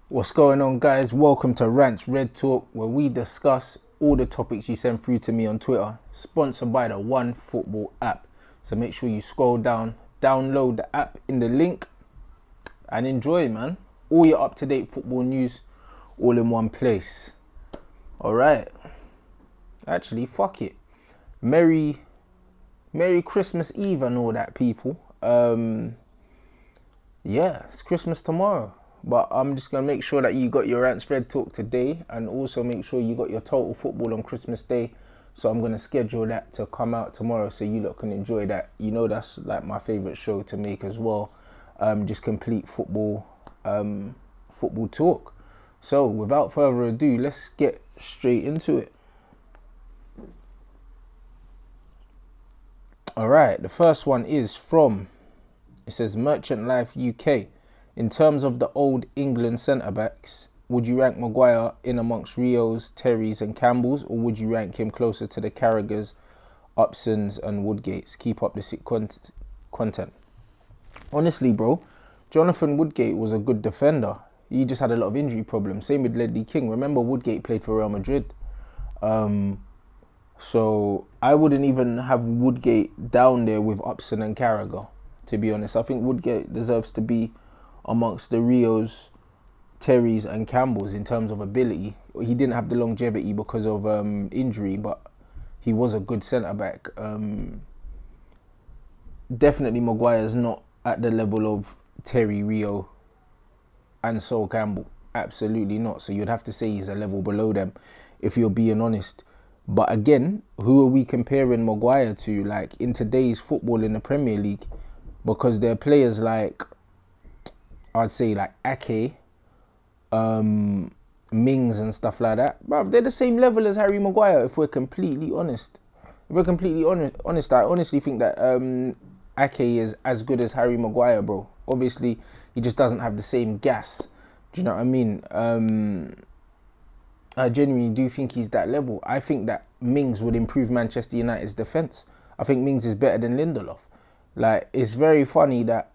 What's going on, guys? Welcome to Rants Red Talk, where we discuss all the topics you send through to me on Twitter, sponsored by the One Football app. So make sure you scroll down, download the app in the link, and enjoy, man. All your up-to-date football news, all in one place. All right. Actually, fuck it. Merry Christmas Eve and all that, people. Yeah, it's Christmas tomorrow. But I'm just going to make sure that you got your Rants Red Talk today, and also make sure you got your Total Football on Christmas Day. So I'm going to schedule that to come out tomorrow so you lot can enjoy that. You know, that's like my favourite show to make as well. Just complete football talk. So without further ado, let's get straight into it. All right, the first one is from, it says Merchant Life UK. In terms of the old England centre-backs, would you rank Maguire in amongst Rios, Terrys and Campbells, or would you rank him closer to the Carragers, Upsons and Woodgates? Keep up the sick content. Honestly, bro, Jonathan Woodgate was a good defender. He just had a lot of injury problems. Same with Ledley King. Remember, Woodgate played for Real Madrid. So I wouldn't even have Woodgate down there with Upson and Carragher, to be honest. I think Woodgate deserves to be amongst the Rios, Terrys and Campbells in terms of ability. He didn't have the longevity because of injury, but he was a good centre-back. Definitely Maguire's not at the level of Terry, Rio and Sol Campbell. Absolutely not. So you'd have to say he's a level below them if you're being honest. But again, who are we comparing Maguire to, like, in today's football in the Premier League? Because there are players like, I'd say like Ake, Mings and stuff like that. But they're the same level as Harry Maguire, if we're completely honest. If we're completely honest, I honestly think that Ake is as good as Harry Maguire, bro. Obviously, he just doesn't have the same gas. Do you know what I mean? I genuinely do think he's that level. I think that Mings would improve Manchester United's defence. I think Mings is better than Lindelof. Like, it's very funny that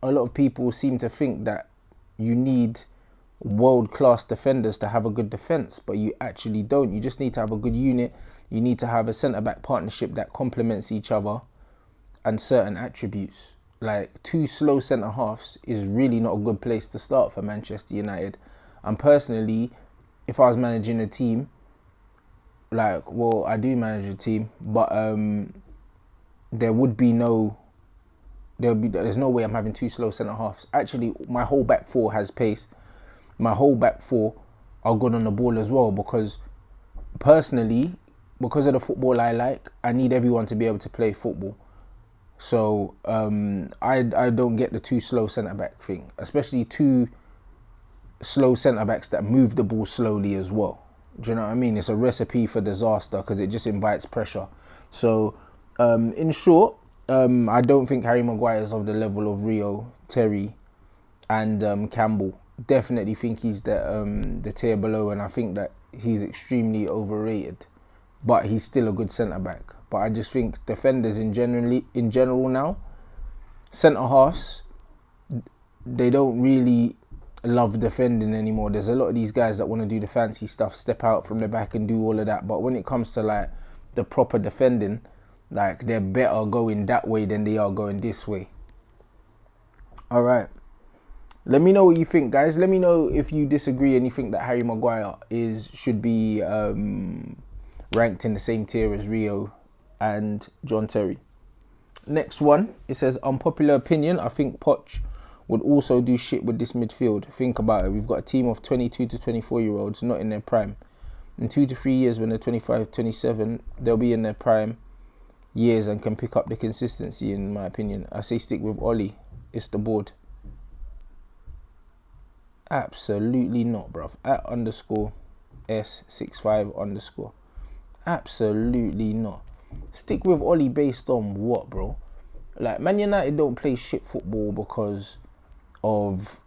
a lot of people seem to think that you need world-class defenders to have a good defence, but you actually don't. You just need to have a good unit. You need to have a centre-back partnership that complements each other and certain attributes. Like, two slow centre-halves is really not a good place to start for Manchester United. And personally, if I was managing a team, like, well, I do manage a team, but there's no way I'm having two slow centre halves. Actually, my whole back four has pace. My whole back four are good on the ball as well, because personally, because of the football I like, I need everyone to be able to play football. So I don't get the two slow centre back thing, especially two slow centre backs that move the ball slowly as well. Do you know what I mean? It's a recipe for disaster because it just invites pressure. So in short, I don't think Harry Maguire is of the level of Rio, Terry and Campbell. Definitely think he's the tier below, and I think that he's extremely overrated. But he's still a good centre back. But I just think defenders in general now, centre halves, they don't really love defending anymore. There's a lot of these guys that want to do the fancy stuff, step out from the back and do all of that. But when it comes to like the proper defending, like, they're better going that way than they are going this way. All right. Let me know what you think, guys. Let me know if you disagree and you think that Harry Maguire should be ranked in the same tier as Rio and John Terry. Next one, it says, unpopular opinion, I think Poch would also do shit with this midfield. Think about it. We've got a team of 22 to 24-year-olds not in their prime. In 2 to 3 years, when they're 25, 27, they'll be in their prime years and can pick up the consistency, in my opinion. I say stick with Ollie. It's the board. Absolutely not, bruv. @_S65_. Absolutely not. Stick with Ollie based on what, bro? Like, Man United don't play shit football because of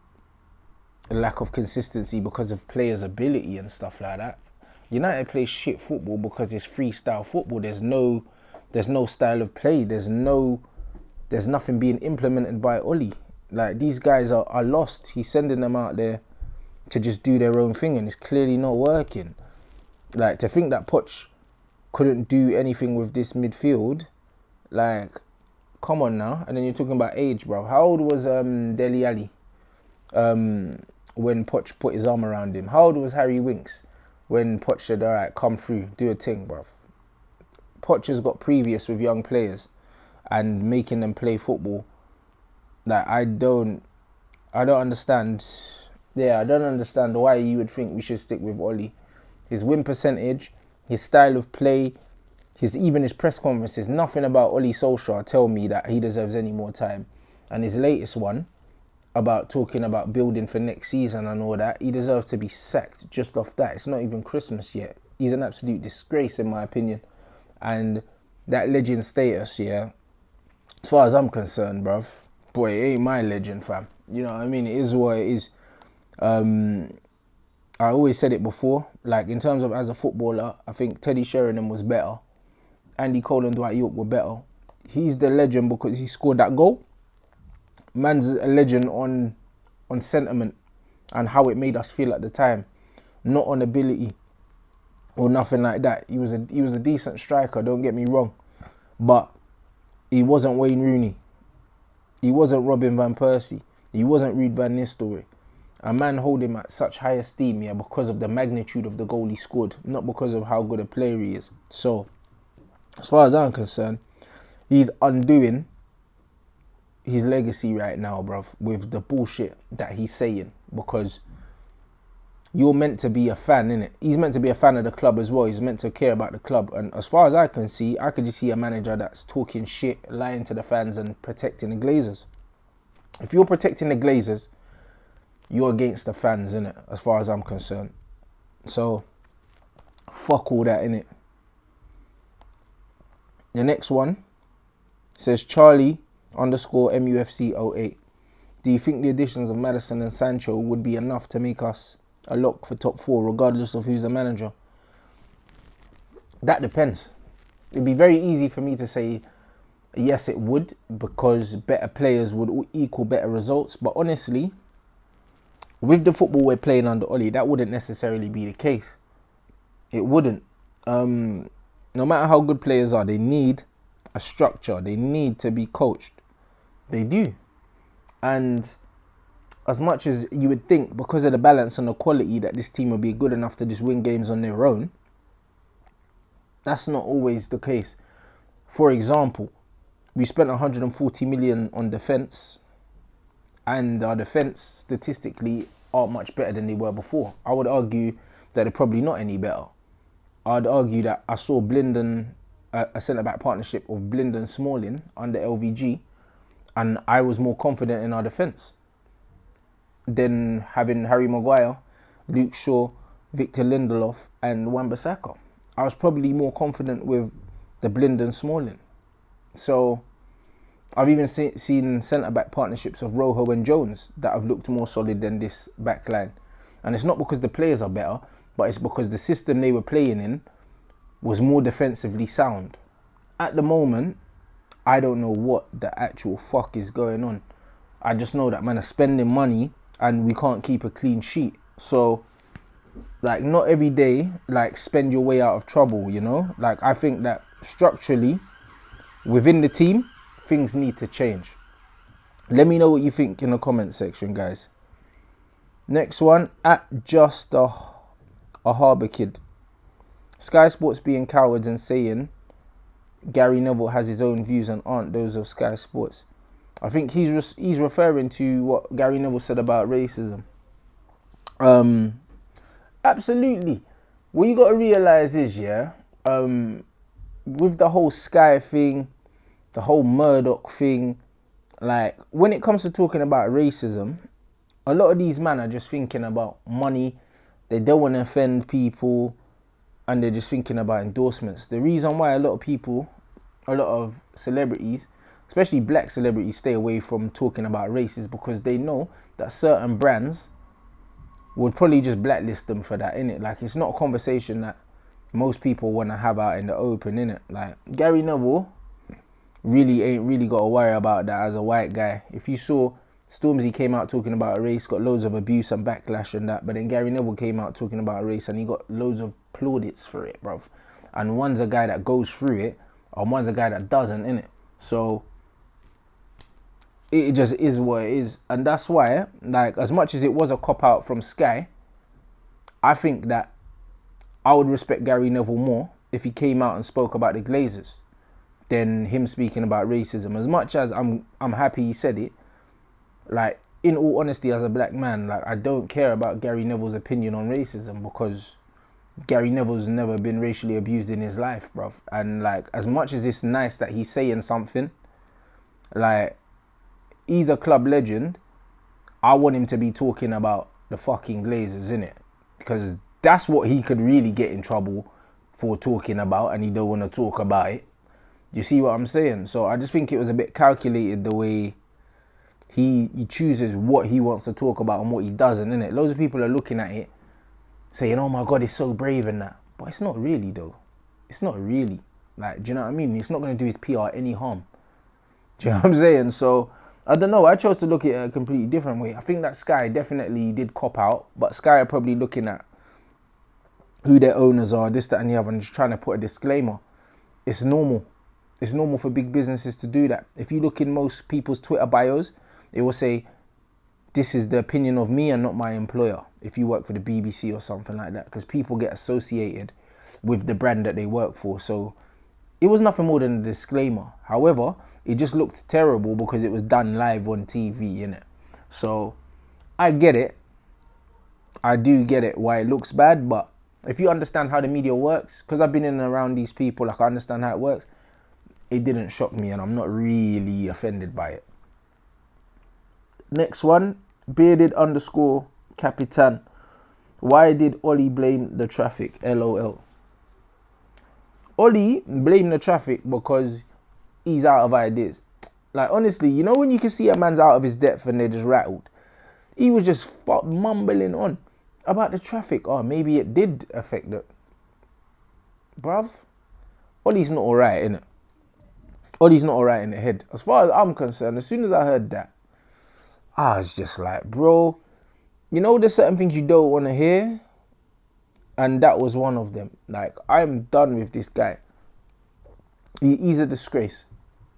a lack of consistency, because of players' ability and stuff like that. United plays shit football because it's freestyle football. There's no style of play. There's nothing being implemented by Ollie. Like, these guys are lost. He's sending them out there to just do their own thing, and it's clearly not working. Like, to think that Poch couldn't do anything with this midfield, like, come on now. And then you're talking about age, bro. How old was Dele Alli when Poch put his arm around him? How old was Harry Winks when Poch said, all right, come through, do a thing, bro? Poch has got previous with young players and making them play football. Like, I don't understand. Yeah, I don't understand why you would think we should stick with Oli. His win percentage, his style of play, even his press conferences, nothing about Oli Solskjaer tell me that he deserves any more time. And his latest one, about talking about building for next season and all that, he deserves to be sacked just off that. It's not even Christmas yet. He's an absolute disgrace, in my opinion. And that legend status, yeah, as far as I'm concerned, bruv, boy, it ain't my legend, fam. You know what I mean? It is what it is. I always said it before, like, in terms of as a footballer, I think Teddy Sheringham was better. Andy Cole and Dwight York were better. He's the legend because he scored that goal. Man's a legend on sentiment and how it made us feel at the time, not on ability or nothing like that. He was a decent striker, don't get me wrong, but he wasn't Wayne Rooney. He wasn't Robin van Persie. He wasn't Ruud van Nistelrooy. A man hold him at such high esteem, yeah, because of the magnitude of the goal he scored, not because of how good a player he is. So, as far as I'm concerned, he's undoing his legacy right now, bruv, with the bullshit that he's saying, because you're meant to be a fan, innit? He's meant to be a fan of the club as well. He's meant to care about the club. And as far as I can see, I could just see a manager that's talking shit, lying to the fans and protecting the Glazers. If you're protecting the Glazers, you're against the fans, innit? As far as I'm concerned. So, fuck all that, innit? The next one says Charlie_MUFC08. Do you think the additions of Maddison and Sancho would be enough to make us a lock for top 4, regardless of who's the manager? That depends. It'd be very easy for me to say yes, it would, because better players would equal better results. But honestly, with the football we're playing under Oli, that wouldn't necessarily be the case. It wouldn't. No matter how good players are, they need a structure. They need to be coached. They do. And as much as you would think, because of the balance and the quality, that this team would be good enough to just win games on their own, that's not always the case. For example, we spent 140 million on defence, and our defence statistically aren't much better than they were before. I would argue that they're probably not any better. I'd argue that I saw a centre-back partnership of Blind Smalling under LVG, and I was more confident in our defence than having Harry Maguire, Luke Shaw, Victor Lindelof and Wan-Bissaka. I was probably more confident with the Blind Smalling. So I've even seen centre-back partnerships of Rojo and Jones that have looked more solid than this back line. And it's not because the players are better, but it's because the system they were playing in was more defensively sound. At the moment, I don't know what the actual fuck is going on. I just know that man are spending money and we can't keep a clean sheet. So, like, not every day, like, spend your way out of trouble, you know? Like, I think that structurally, within the team, things need to change. Let me know what you think in the comment section, guys. Next one, at just a harbour kid. Sky Sports being cowards and saying Gary Neville has his own views and aren't those of Sky Sports. I think he's referring to what Gary Neville said about racism. Absolutely. What you got to realise is, yeah, with the whole Sky thing, the whole Murdoch thing, like, when it comes to talking about racism, a lot of these men are just thinking about money. They don't want to offend people, and they're just thinking about endorsements. The reason why a lot of celebrities, especially black celebrities, stay away from talking about race is because they know that certain brands would probably just blacklist them for that, innit? Like, it's not a conversation that most people want to have out in the open, innit? Like, Gary Neville really ain't really got to worry about that as a white guy. If you saw Stormzy came out talking about a race, got loads of abuse and backlash and that. But then Gary Neville came out talking about a race and he got loads of plaudits for it, bruv. And one's a guy that goes through it, and one's a guy that doesn't, innit? So it just is what it is. And that's why, like, as much as it was a cop-out from Sky, I think that I would respect Gary Neville more if he came out and spoke about the Glazers than him speaking about racism. As much as I'm happy he said it, like, in all honesty, as a black man, like, I don't care about Gary Neville's opinion on racism because Gary Neville's never been racially abused in his life, bruv. And, like, as much as it's nice that he's saying something, like, he's a club legend, I want him to be talking about the fucking Glazers, innit? Because that's what he could really get in trouble for talking about, and he don't want to talk about it. You see what I'm saying? So I just think it was a bit calculated the way he chooses what he wants to talk about and what he doesn't, innit? Loads of people are looking at it saying, oh my God, it's so brave and that. But it's not really, though. It's not really. Like, do you know what I mean? It's not going to do his PR any harm. Do you know what I'm saying? So, I don't know. I chose to look at it a completely different way. I think that Sky definitely did cop out. But Sky are probably looking at who their owners are, this, that and the other, and just trying to put a disclaimer. It's normal. It's normal for big businesses to do that. If you look in most people's Twitter bios, it will say, this is the opinion of me and not my employer, if you work for the BBC or something like that, because people get associated with the brand that they work for. So it was nothing more than a disclaimer. However, it just looked terrible because it was done live on TV, innit? So I get it. I do get it why it looks bad, but if you understand how the media works, because I've been in and around these people, like, I understand how it works, it didn't shock me and I'm not really offended by it. Next one, bearded _ Capitan. Why did Ollie blame the traffic? LOL. Ollie blamed the traffic because he's out of ideas. Like, honestly, you know when you can see a man's out of his depth and they're just rattled? He was just mumbling on about the traffic. Oh, maybe it did affect it. Bruv, Ollie's not alright, innit? Ollie's not alright in the head. As far as I'm concerned, as soon as I heard that, I was just like, bro, you know there's certain things you don't want to hear? And that was one of them. Like, I'm done with this guy. He's a disgrace.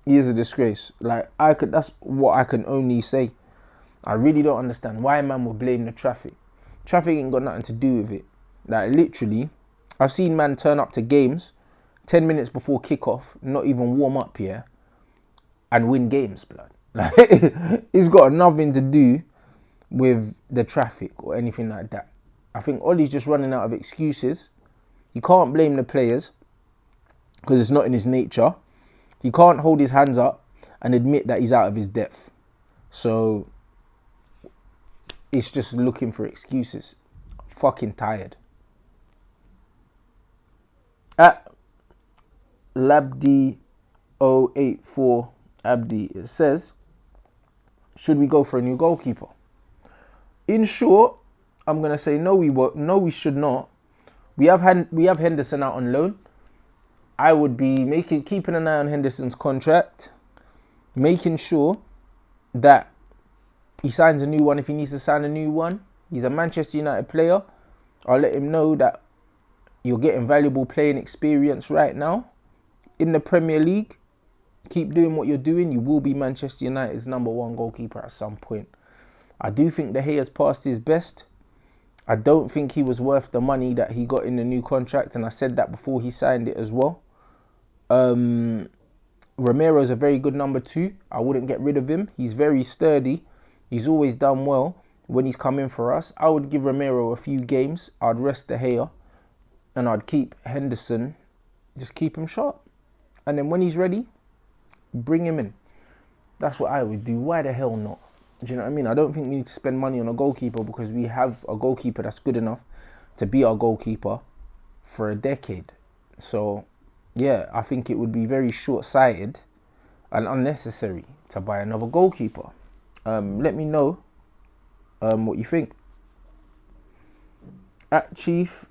He is a disgrace. Like, that's what I can only say. I really don't understand why man would blame the traffic. Traffic ain't got nothing to do with it. Like, literally, I've seen man turn up to games 10 minutes before kickoff, not even warm up here, and win games, blood. Like, it's got nothing to do with the traffic or anything like that. I think Ollie's just running out of excuses. You can't blame the players because it's not in his nature. He can't hold his hands up and admit that he's out of his depth. So it's just looking for excuses. Fucking tired. At Labdi084 Abdi, it says, should we go for a new goalkeeper? In short, I'm gonna say no. We should not. We have Henderson out on loan. I would be keeping an eye on Henderson's contract, making sure that he signs a new one if he needs to sign a new one. He's a Manchester United player. I'll let him know that you're getting valuable playing experience right now in the Premier League. Keep doing what you're doing. You will be Manchester United's #1 goalkeeper at some point. I do think De Gea's passed his best. I don't think he was worth the money that he got in the new contract, and I said that before he signed it as well. Romero's a very good #2. I wouldn't get rid of him. He's very sturdy. He's always done well when he's come in for us. I would give Romero a few games. I'd rest De Gea, and I'd keep Henderson. Just keep him sharp. And then when he's ready, bring him in. That's what I would do. Why the hell not? Do you know what I mean? I don't think we need to spend money on a goalkeeper because we have a goalkeeper that's good enough to be our goalkeeper for a decade. So, yeah, I think it would be very short-sighted and unnecessary to buy another goalkeeper. Let me know what you think. At Chief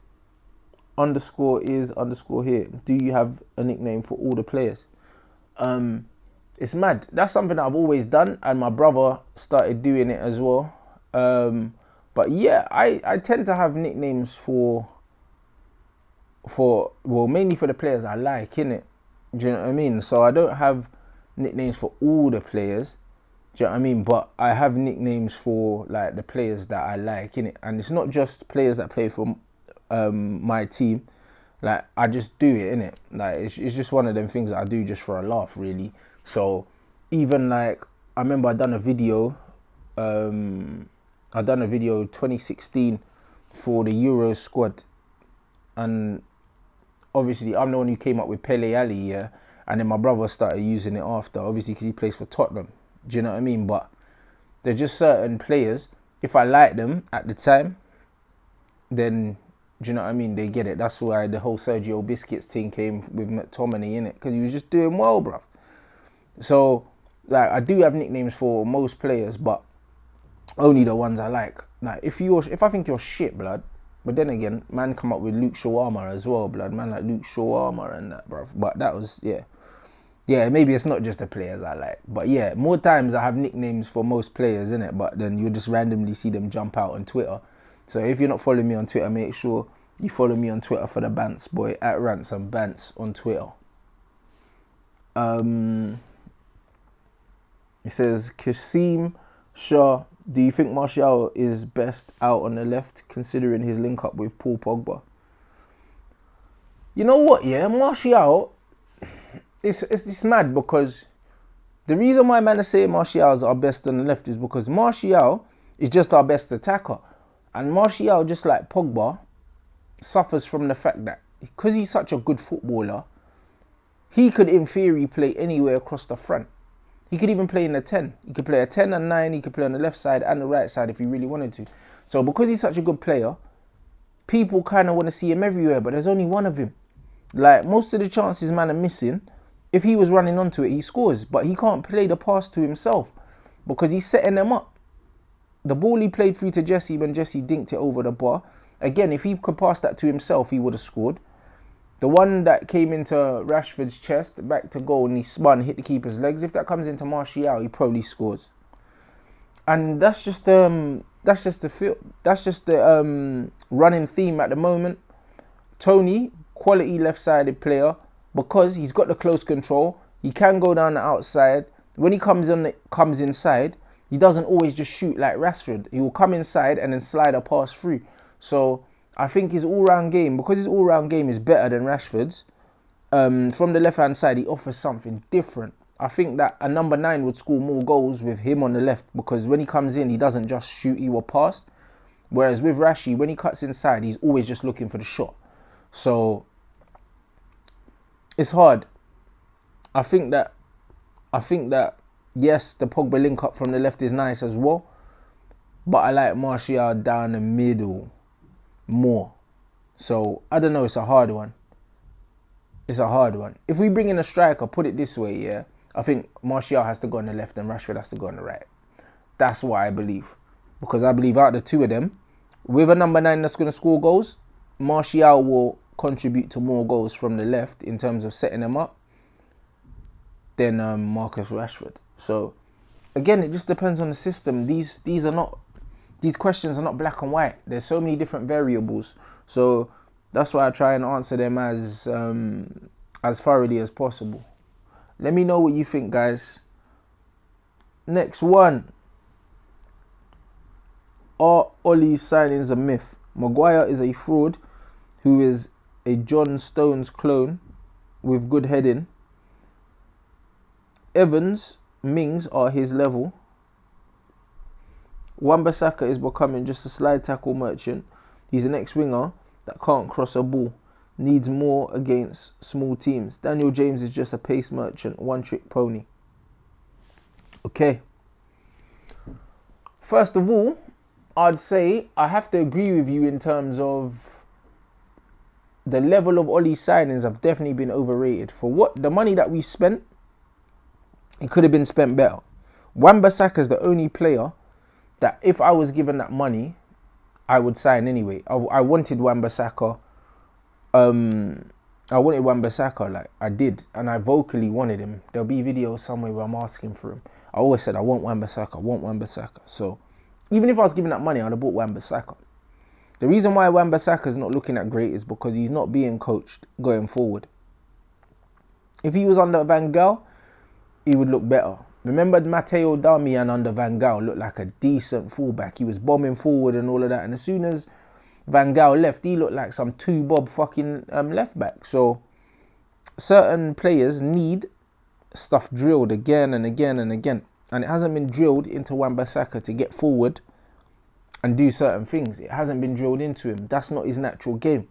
_ is _ here. Do you have a nickname for all the players? It's mad. That's something that I've always done, and my brother started doing it as well. But yeah, I tend to have nicknames for well, mainly for the players I like, innit? Do you know what I mean? So I don't have nicknames for all the players. Do you know what I mean? But I have nicknames for like the players that I like, innit? And it's not just players that play for my team. Like, I just do it, innit? Like, it's just one of them things that I do just for a laugh, really. So even like, I remember I done a video 2016 for the Euro squad, and obviously I'm the one who came up with Pele Ali, yeah, and then my brother started using it after, obviously because he plays for Tottenham. Do you know what I mean? But they're just certain players, if I like them at the time, then, do you know what I mean, they get it. That's why the whole Sergio Biscuits thing came with McTominay in it, because he was just doing well, bruv. So like, I do have nicknames for most players, but only the ones I like. Like, if I think you're shit, blood, but then again, man come up with Luke Shawarma as well, blood. Man like Luke Shawarma and that, bruv. But that was, yeah, maybe it's not just the players I like. But yeah, more times I have nicknames for most players, innit? But then you'll just randomly see them jump out on Twitter. So if you're not following me on Twitter, make sure you follow me on Twitter for the Bants boy, at Rants and Bants on Twitter. It says, Kasim Shah, do you think Martial is best out on the left, considering his link up with Paul Pogba? You know what, yeah, Martial, it's mad, because the reason why man is saying Martial is our best on the left is because Martial is just our best attacker. And Martial, just like Pogba, suffers from the fact that because he's such a good footballer, he could in theory play anywhere across the front. He could even play in the 10. He could play a 10 and 9. He could play on the left side and the right side if he really wanted to. So because he's such a good player, people kind of want to see him everywhere, but there's only one of him. Like, most of the chances man are missing, if he was running onto it, he scores. But he can't play the pass to himself because he's setting them up. The ball he played through to Jesse when Jesse dinked it over the bar. Again, if he could pass that to himself, he would have scored. The one that came into Rashford's chest, back to goal, and he spun, hit the keeper's legs. If that comes into Martial, he probably scores. And that's just the running theme at the moment. Tony, quality left-sided player, because he's got the close control. He can go down the outside. When he comes inside, he doesn't always just shoot like Rashford. He will come inside and then slide a pass through. So I think his all-round game, because his all-round game is better than Rashford's, from the left-hand side, he offers something different. I think that a number 9 would score more goals with him on the left, because when he comes in, he doesn't just shoot, he will pass. Whereas with Rashi, when he cuts inside, he's always just looking for the shot. So it's hard. I think that yes, the Pogba link up from the left is nice as well, but I like Martial down the middle more. So I don't know, it's a hard one. If we bring in a striker, put it this way, yeah, I think Martial has to go on the left and Rashford has to go on the right. That's what I believe. Because I believe out of the two of them, with a number 9 that's going to score goals, Martial will contribute to more goals from the left in terms of setting them up than Marcus Rashford. So again, it just depends on the system. These questions are not black and white. There's so many different variables. So that's why I try and answer them as thoroughly as possible. Let me know what you think, guys. Next one. Are Ollie's signings a myth? Maguire is a fraud who is a John Stones clone with good heading. Evans, Mings are his level. Wan-Bissaka is becoming just a slide tackle merchant. He's an ex-winger that can't cross a ball. Needs more against small teams. Daniel James is just a pace merchant, one-trick pony. Okay. First of all, I'd say I have to agree with you in terms of the level of Ollie signings have definitely been overrated. For what the money that we spent, it could have been spent better. Wan-Bissaka is the only player that if I was given that money, I would sign anyway. I wanted Wan-Bissaka I wanted Wan-Bissaka, like I did, and I vocally wanted him. There'll be videos somewhere where I'm asking for him. I always said I want Wan-Bissaka, I want Wan-Bissaka. So even if I was giving that money, I'd have bought Wan-Bissaka. The reason why Wan-Bissaka is not looking that great is because he's not being coached going forward. If he was under Van Gaal, he would look better. Remember Matteo Darmian under Van Gaal looked like a decent fullback. He was bombing forward and all of that. And as soon as Van Gaal left, he looked like some two-bob fucking left back. So certain players need stuff drilled again and again and again. And it hasn't been drilled into Wan-Bissaka to get forward and do certain things. It hasn't been drilled into him. That's not his natural game.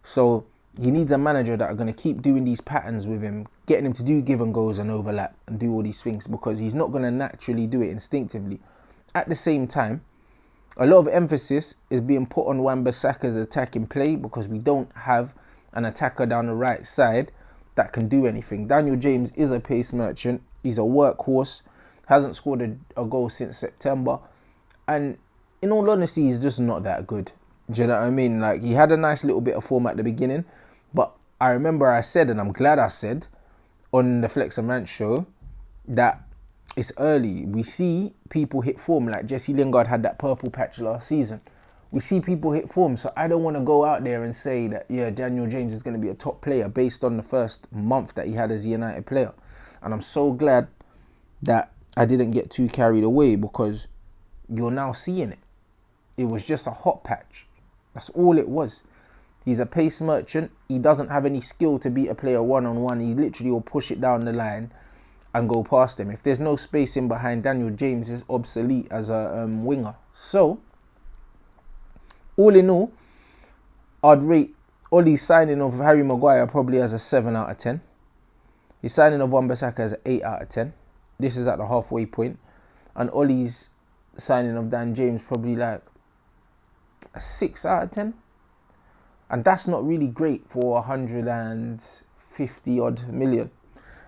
So he needs a manager that are going to keep doing these patterns with him, getting him to do give and goes and overlap and do all these things, because he's not going to naturally do it instinctively. At the same time, a lot of emphasis is being put on Wan-Bissaka's attacking play because we don't have an attacker down the right side that can do anything. Daniel James is a pace merchant. He's a workhorse. Hasn't scored a goal since September. And in all honesty, he's just not that good. Do you know what I mean? Like, he had a nice little bit of form at the beginning. But I remember I said, and I'm glad I said, on the Flex and Rants show, that it's early. We see people hit form, like Jesse Lingard had that purple patch last season. We see people hit form, so I don't want to go out there and say that, yeah, Daniel James is going to be a top player based on the first month that he had as a United player. And I'm so glad that I didn't get too carried away, because you're now seeing it. It was just a hot patch. That's all it was. He's a pace merchant. He doesn't have any skill to beat a player one-on-one. He literally will push it down the line and go past him. If there's no space in behind, Daniel James is obsolete as a winger. So, all in all, I'd rate Ollie's signing of Harry Maguire probably as a 7 out of 10. His signing of Wan-Bissaka as an 8 out of 10. This is at the halfway point. And Ollie's signing of Dan James probably like a 6 out of 10. And that's not really great for 150 odd million.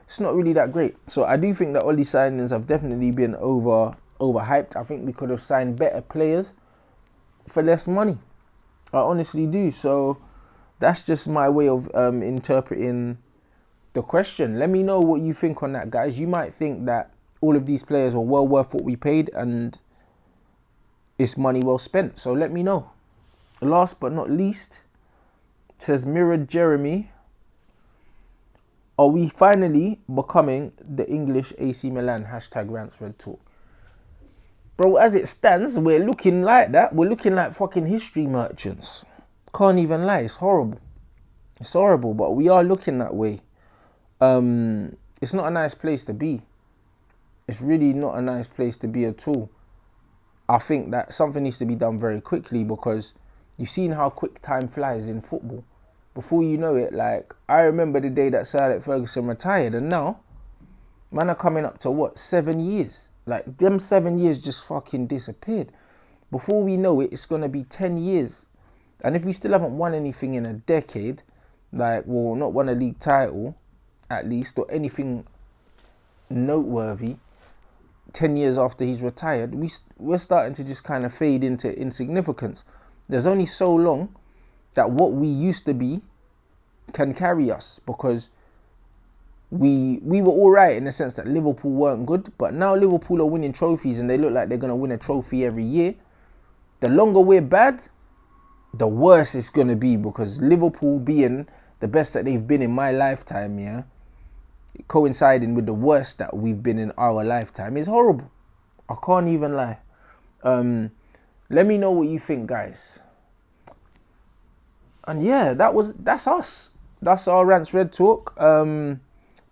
It's not really that great. So I do think that all these signings have definitely been overhyped. I think we could have signed better players for less money. I honestly do. So that's just my way of interpreting the question. Let me know what you think on that, guys. You might think that all of these players were well worth what we paid and it's money well spent. So let me know. Last but not least, says Mirror Jeremy, are we finally becoming the English AC Milan? Hashtag Rants Red Talk. Bro, as it stands, we're looking like that. We're looking like fucking history merchants. Can't even lie. It's horrible. It's horrible, but we are looking that way. It's not a nice place to be. It's really not a nice place to be at all. I think that something needs to be done very quickly, because you've seen how quick time flies in football. Before you know it, like, I remember the day that Sir Alex Ferguson retired, and now, man are coming up to, what, 7 years? Like, them 7 years just fucking disappeared. Before we know it, it's going to be 10 years. And if we still haven't won anything in a decade, like, well, not won a league title, at least, or anything noteworthy, 10 years after he's retired, we're starting to just kind of fade into insignificance. There's only so long that what we used to be can carry us, because we were all right in the sense that Liverpool weren't good, but now Liverpool are winning trophies and they look like they're going to win a trophy every year. The longer we're bad, the worse it's going to be, because Liverpool being the best that they've been in my lifetime, yeah, coinciding with the worst that we've been in our lifetime, is horrible. I can't even lie. Let me know what you think, guys. And yeah, that's us. That's our Rants Red Talk.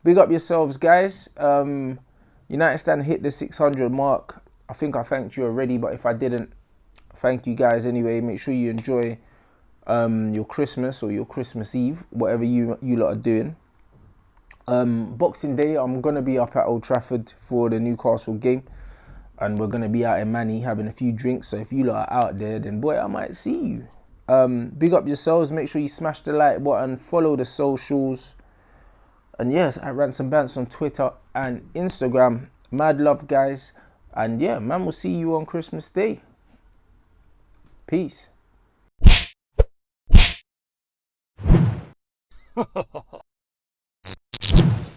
Big up yourselves, guys. United Stand hit the 600 mark. I think I thanked you already, but if I didn't, thank you guys anyway. Make sure you enjoy your Christmas or your Christmas Eve, whatever you lot are doing. Boxing Day, I'm going to be up at Old Trafford for the Newcastle game. And we're going to be out in Manny having a few drinks. So if you lot are out there, then boy, I might see you. Big up yourselves. Make sure you smash the like button. Follow the socials. And yes, at Rants and Bants on Twitter and Instagram. Mad love, guys. And yeah, man, we'll see you on Christmas Day. Peace.